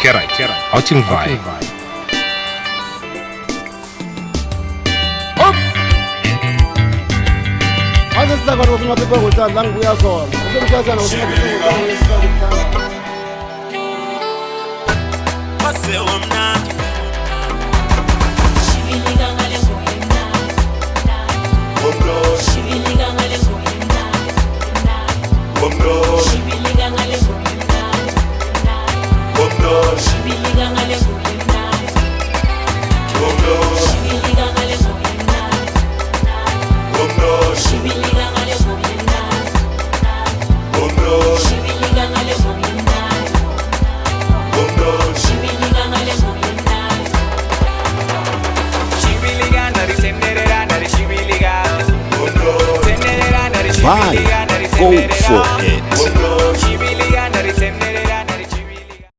Kerai, Outing Vibe. Asesihlakani ngosingaphepha ngothanda la ngibuya khona. Usemshazana ngosingaphepha ngothanda. Vai, go for it.